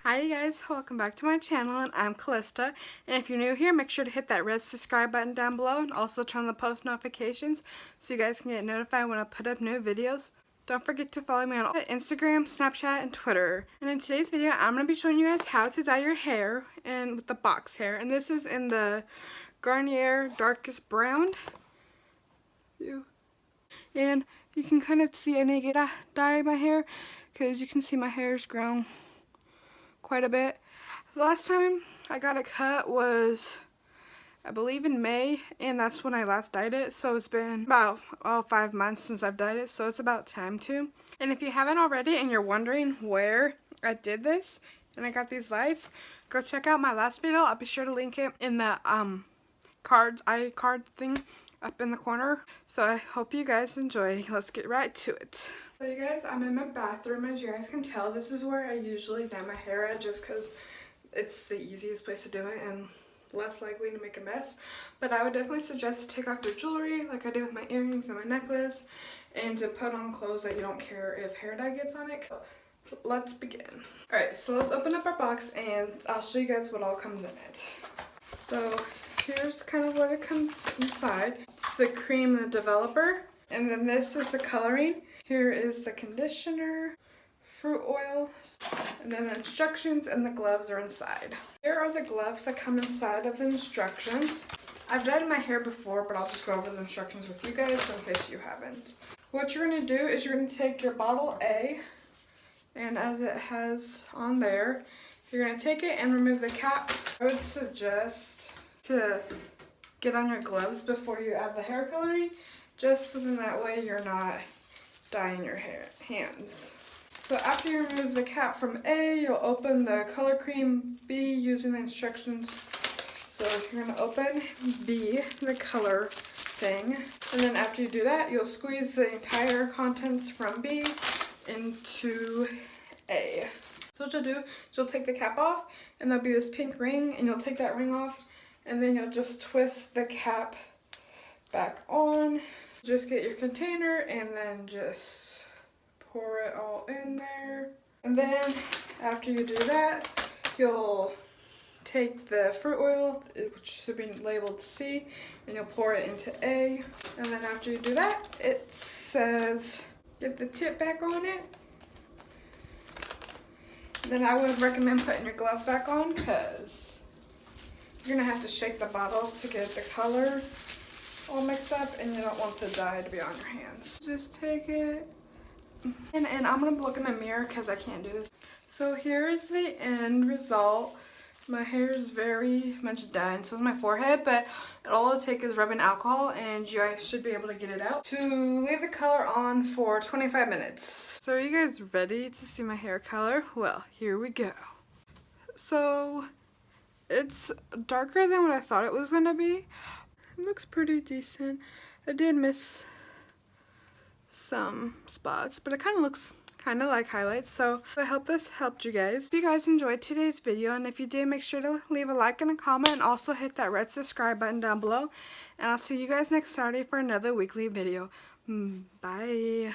Hi you guys, welcome back to my channel, and I'm Calista, and if you're new here, make sure to hit that red subscribe button down below and also turn on the post notifications so you guys can get notified when I put up new videos. Don't forget to follow me on Instagram, Snapchat, and Twitter. And in today's video, I'm going to be showing you guys how to dye your hair and with the box hair, and this is in the Garnier Darkest Brown. And you can kind of see I need to dye my hair because you can see my hair's grown quite a bit. The last time I got a cut was, I believe, in May, and that's when I last dyed it. So it's been about 5 months since I've dyed it, so it's about time to. And if you haven't already and you're wondering where I did this and I got these lights, go check out my last video. I'll be sure to link it in the iCard thing up in the corner. So I hope you guys enjoy. Let's get right to it. So you guys, I'm in my bathroom. As you guys can tell, this is where I usually dye my hair at, just because it's the easiest place to do it and less likely to make a mess. But I would definitely suggest to take off your jewelry like I did with my earrings and my necklace, and to put on clothes that you don't care if hair dye gets on it. So let's begin. Alright, so let's open up our box and I'll show you guys what all comes in it. So here's kind of what it comes inside. It's the cream and the developer, and then this is the coloring. Here is the conditioner, fruit oil, and then the instructions, and the gloves are inside. Here are the gloves that come inside of the instructions. I've dyed my hair before, but I'll just go over the instructions with you guys in case you haven't. What you're going to do is you're going to take your bottle A, and as it has on there, you're going to take it and remove the cap. I would suggest to get on your gloves before you add the hair coloring, just so then that way you're not dyeing your hands. So after you remove the cap from A, you'll open the color cream B using the instructions. So you're going to open B, the color thing, and then after you do that, you'll squeeze the entire contents from B into A. So what you'll do is you'll take the cap off, and there'll be this pink ring, and you'll take that ring off, and then you'll just twist the cap back on. Just get your container and then just pour it all in there. And then after you do that, you'll take the fruit oil, which should be labeled C, and you'll pour it into A. And then after you do that, it says get the tip back on it. Then I would recommend putting your glove back on, because you're going to have to shake the bottle to get the color all mixed up, and you don't want the dye to be on your hands. Just take it, and I'm going to look in the mirror because I can't do this. So here is the end result. My hair is very much done, so is my forehead, but all it'll take is rubbing alcohol and you guys should be able to get it out. To leave the color on for 25 minutes. So are you guys ready to see my hair color? Well, here we go. So it's darker than what I thought it was going to be. It looks pretty decent. I did miss some spots, but it kind of looks kind of like highlights. So I hope this helped you guys. If you guys enjoyed today's video, and if you did, make sure to leave a like and a comment, and also hit that red subscribe button down below. And I'll see you guys next Saturday for another weekly video. Bye.